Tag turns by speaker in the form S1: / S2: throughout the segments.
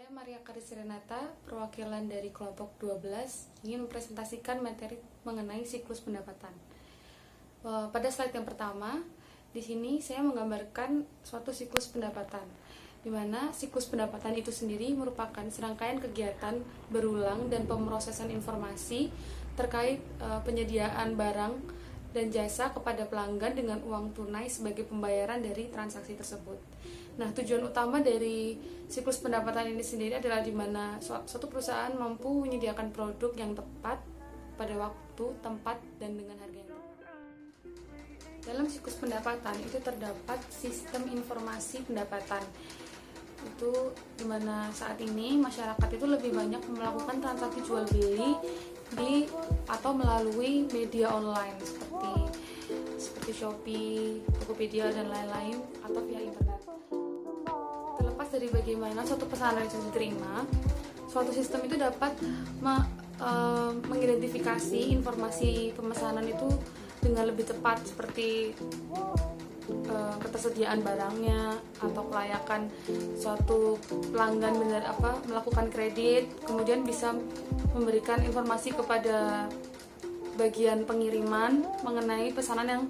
S1: Saya Maria Karis Renata, perwakilan dari kelompok 12, ingin mempresentasikan materi mengenai siklus pendapatan. Pada slide yang pertama, di sini saya menggambarkan suatu siklus pendapatan, di mana siklus pendapatan itu sendiri merupakan serangkaian kegiatan berulang dan pemrosesan informasi terkait penyediaan barang dan jasa kepada pelanggan dengan uang tunai sebagai pembayaran dari transaksi tersebut. Nah, tujuan utama dari siklus pendapatan ini sendiri adalah di mana suatu perusahaan mampu menyediakan produk yang tepat pada waktu, tempat, dan dengan harga yang tepat. Dalam siklus pendapatan itu terdapat sistem informasi pendapatan. Itu di mana saat ini masyarakat itu lebih banyak melakukan transaksi jual beli atau melalui media online seperti Shopee, Tokopedia dan lain-lain atau via internet. Terlepas dari bagaimana suatu pesanan itu diterima, suatu sistem itu dapat mengidentifikasi informasi pemesanan itu dengan lebih tepat, seperti ketersediaan barangnya atau kelayakan suatu pelanggan melakukan kredit, kemudian bisa memberikan informasi kepada bagian pengiriman mengenai pesanan yang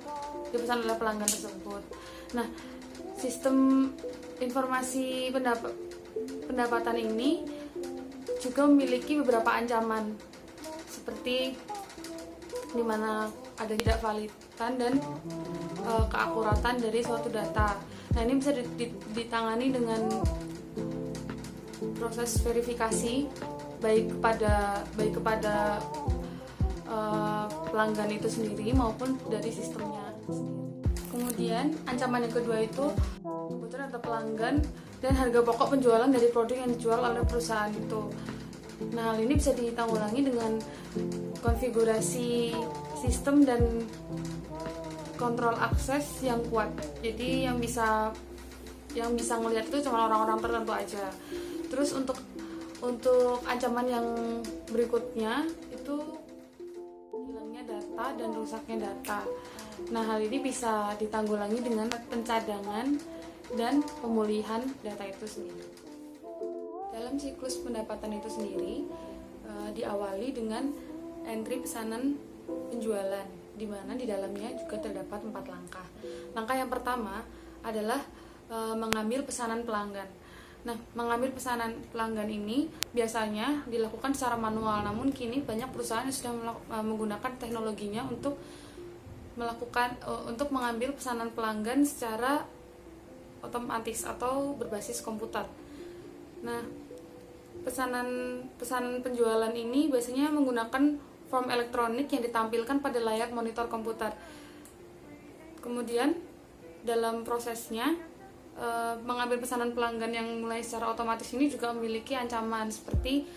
S1: dipesan oleh pelanggan tersebut. Nah, sistem informasi pendapatan ini juga memiliki beberapa ancaman, seperti di mana ada tidak validan dan keakuratan dari suatu data. Nah, ini bisa ditangani dengan proses verifikasi baik kepada pelanggan itu sendiri maupun dari sistemnya sendiri. Kemudian ancaman yang kedua itu kebutuhan atau pelanggan dan harga pokok penjualan dari produk yang dijual oleh perusahaan itu. Nah, hal ini bisa ditanggulangi dengan konfigurasi sistem dan kontrol akses yang kuat. Jadi yang bisa melihat itu cuma orang-orang tertentu aja. Terus untuk ancaman yang berikutnya itu hilangnya data dan rusaknya data. Nah, hal ini bisa ditanggulangi dengan pencadangan dan pemulihan data itu sendiri. Dalam siklus pendapatan itu sendiri diawali dengan entry pesanan penjualan, di mana di dalamnya juga terdapat 4 langkah. Langkah yang pertama adalah mengambil pesanan pelanggan. Nah, mengambil pesanan pelanggan ini biasanya dilakukan secara manual, namun kini banyak perusahaan yang sudah menggunakan teknologinya untuk mengambil pesanan pelanggan secara otomatis atau berbasis komputer. Nah, pesanan penjualan ini biasanya menggunakan form elektronik yang ditampilkan pada layar monitor komputer. Kemudian dalam prosesnya mengambil pesanan pelanggan yang mulai secara otomatis ini juga memiliki ancaman seperti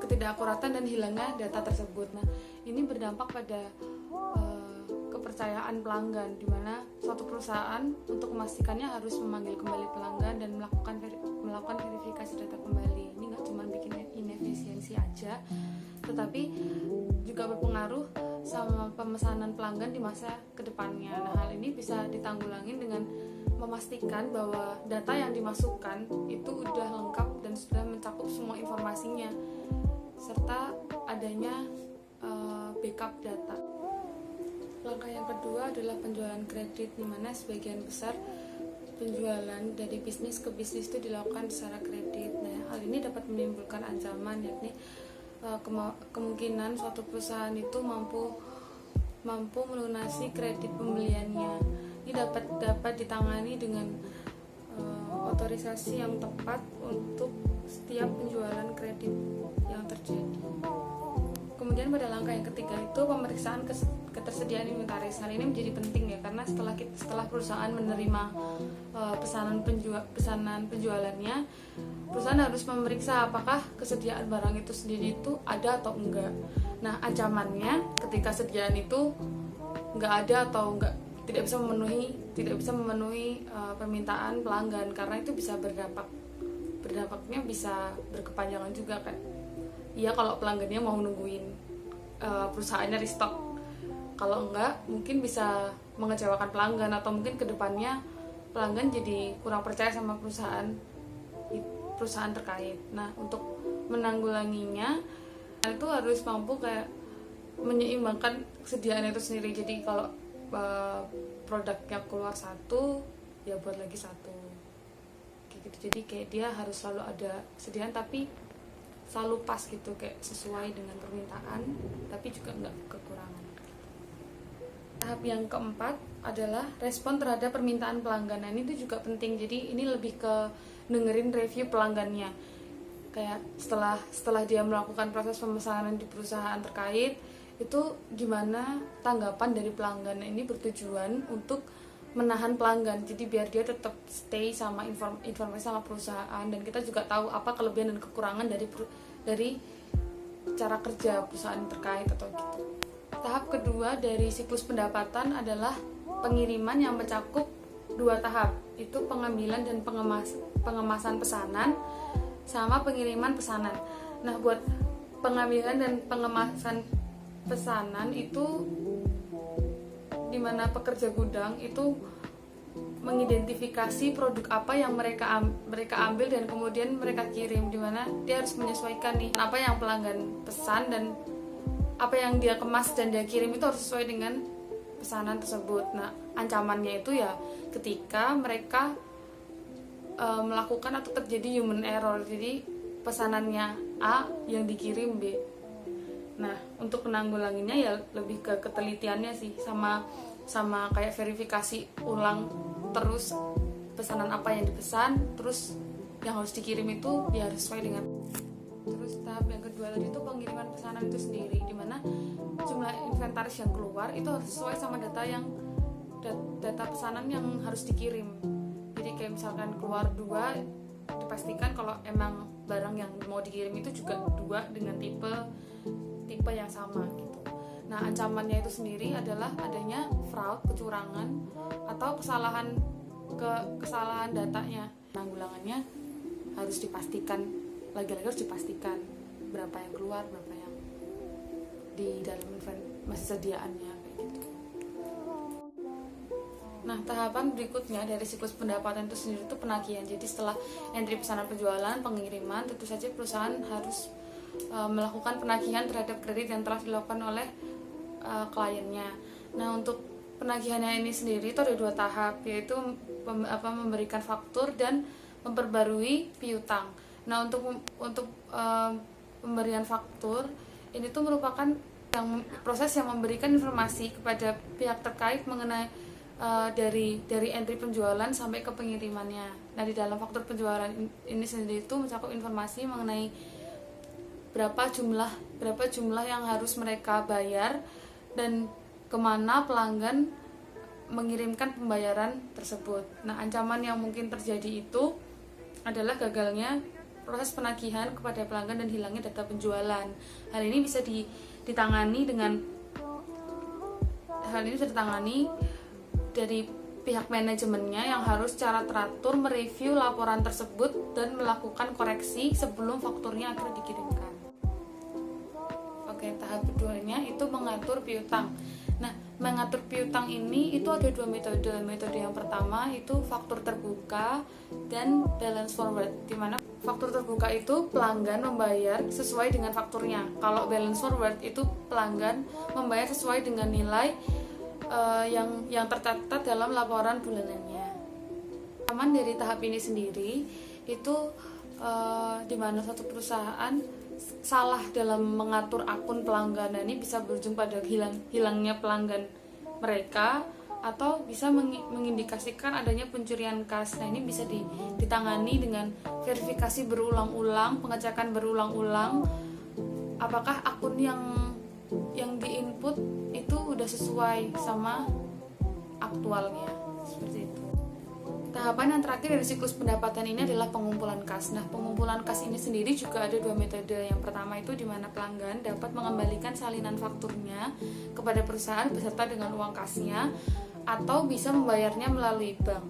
S1: ketidakakuratan dan hilangnya data tersebut. Nah, ini berdampak pada kepercayaan pelanggan, di mana suatu perusahaan untuk memastikannya harus memanggil kembali pelanggan dan melakukan verifikasi data kembali. Ini nggak cuma bikin inefisiensi aja, tetapi juga berpengaruh sama pemesanan pelanggan di masa kedepannya. Nah, hal ini bisa ditanggulangi dengan memastikan bahwa data yang dimasukkan itu udah lengkap dan sudah mencakup semua informasinya, serta adanya backup data. Langkah yang kedua adalah penjualan kredit, di mana sebagian besar penjualan dari bisnis ke bisnis itu dilakukan secara kredit. Nah, hal ini dapat menimbulkan ancaman, yakni kemungkinan suatu perusahaan itu mampu melunasi kredit pembeliannya. Ini dapat ditangani dengan otorisasi yang tepat untuk setiap penjualan kredit yang terjadi. Kemudian pada langkah yang ketiga itu pemeriksaan ketersediaan inventaris. Hal ini menjadi penting ya, karena setelah perusahaan menerima pesanan penjualannya, perusahaan harus memeriksa apakah kesediaan barang itu sendiri itu ada atau enggak. Nah, ancamannya ketika sediaan itu enggak ada atau tidak bisa memenuhi permintaan pelanggan, karena itu bisa berdampaknya bisa berkepanjangan juga kan. Iya, kalau pelanggannya mau nungguin perusahaannya restock. Kalau enggak, mungkin bisa mengecewakan pelanggan, atau mungkin kedepannya pelanggan jadi kurang percaya sama perusahaan perusahaan terkait. Nah, untuk menanggulanginya itu harus mampu kayak menyeimbangkan kesediaan itu sendiri. Jadi kalau produknya keluar satu, ya buat lagi satu kayak gitu. Jadi kayak dia harus selalu ada kesediaan tapi selalu pas gitu, kayak sesuai dengan permintaan tapi juga nggak kekurangan. Tahap yang keempat adalah respon terhadap permintaan pelanggan. Nah, ini tuh juga penting. Jadi ini lebih ke dengerin review pelanggannya. Kayak setelah dia melakukan proses pemesanan di perusahaan terkait, itu gimana tanggapan dari pelanggan. Nah, ini bertujuan untuk menahan pelanggan. Jadi biar dia tetap stay sama informasi sama perusahaan, dan kita juga tahu apa kelebihan dan kekurangan dari cara kerja perusahaan terkait atau gitu. Tahap kedua dari siklus pendapatan adalah pengiriman yang mencakup 2 tahap, itu pengambilan dan pengemasan pesanan sama pengiriman pesanan. Nah, buat pengambilan dan pengemasan pesanan itu dimana pekerja gudang itu mengidentifikasi produk apa yang mereka ambil dan kemudian mereka kirim, dimana dia harus menyesuaikan nih apa yang pelanggan pesan dan apa yang dia kemas dan dia kirim itu harus sesuai dengan pesanan tersebut. Nah, ancamannya itu ya ketika mereka melakukan atau terjadi human error, jadi pesanannya A yang dikirim B. Nah, untuk menanggulanginya ya lebih ke ketelitiannya sih, sama kayak verifikasi ulang terus pesanan apa yang dipesan, terus yang harus dikirim itu ya harus sesuai dengan. Terus tahap yang kedua tadi itu pengiriman pesanan itu sendiri, dimana jumlah inventaris yang keluar itu harus sesuai sama data pesanan yang harus dikirim. Jadi kayak misalkan keluar 2, dipastikan kalau emang barang yang mau dikirim itu juga 2 dengan tipe yang sama gitu. Nah, ancamannya itu sendiri adalah adanya fraud, kecurangan, atau kesalahan datanya. Penanggulangannya harus dipastikan, lagi-lagi harus dipastikan berapa yang keluar, berapa yang di dalam masih sediaannya kayak gitu. Nah, tahapan berikutnya dari siklus pendapatan itu sendiri itu penagihan. Jadi setelah entry pesanan penjualan, pengiriman, tentu saja perusahaan harus melakukan penagihan terhadap kredit yang telah dilakukan oleh kliennya. Nah, untuk penagihannya ini sendiri itu ada 2 tahap, yaitu memberikan faktur dan memperbarui piutang. Nah, untuk pemberian faktur ini tuh merupakan proses yang memberikan informasi kepada pihak terkait mengenai dari entry penjualan sampai ke pengirimannya. Nah, di dalam faktur penjualan ini sendiri itu mencakup informasi mengenai berapa jumlah yang harus mereka bayar dan kemana pelanggan mengirimkan pembayaran tersebut. Nah, ancaman yang mungkin terjadi itu adalah gagalnya proses penagihan kepada pelanggan dan hilangnya data penjualan. Hal ini bisa ditangani dari pihak manajemennya yang harus secara teratur mereview laporan tersebut dan melakukan koreksi sebelum fakturnya akhirnya dikirimkan. Oke, tahap keduanya itu mengatur piutang. Nah, mengatur piutang ini itu ada 2 metode. Metode yang pertama itu faktur terbuka dan balance forward, di mana faktur terbuka itu pelanggan membayar sesuai dengan fakturnya. Kalau balance forward itu pelanggan membayar sesuai dengan nilai yang tercatat dalam laporan bulanannya. Aman dari tahap ini sendiri itu di mana suatu perusahaan salah dalam mengatur akun pelanggan. Nah, ini bisa berujung pada hilangnya pelanggan mereka atau bisa mengindikasikan adanya pencurian kas. Nah, ini bisa ditangani dengan verifikasi berulang-ulang, pengecekan berulang-ulang apakah akun yang diinput itu udah sesuai sama aktualnya, seperti itu. Tahapan yang terakhir dari siklus pendapatan ini adalah pengumpulan kas. Nah, pengumpulan kas ini sendiri juga ada 2 metode. Yang pertama itu di mana pelanggan dapat mengembalikan salinan fakturnya kepada perusahaan beserta dengan uang kasnya, atau bisa membayarnya melalui bank.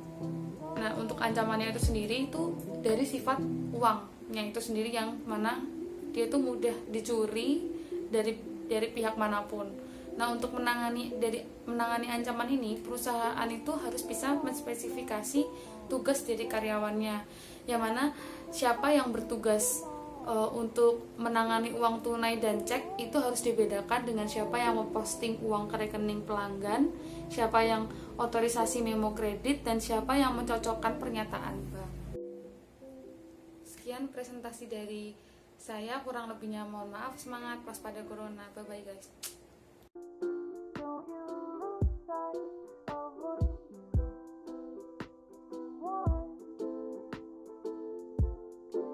S1: Nah, untuk ancamannya itu sendiri itu dari sifat uangnya itu sendiri, yang mana dia itu mudah dicuri dari pihak manapun. Nah, untuk menangani ancaman ini, perusahaan itu harus bisa menspesifikasi tugas dari karyawannya, yang mana siapa yang bertugas untuk menangani uang tunai dan cek itu harus dibedakan dengan siapa yang memposting uang ke rekening pelanggan, siapa yang otorisasi memo kredit, dan siapa yang mencocokkan pernyataan bank. Sekian presentasi dari saya, kurang lebihnya mohon maaf. Semangat, waspada corona. Bye bye guys.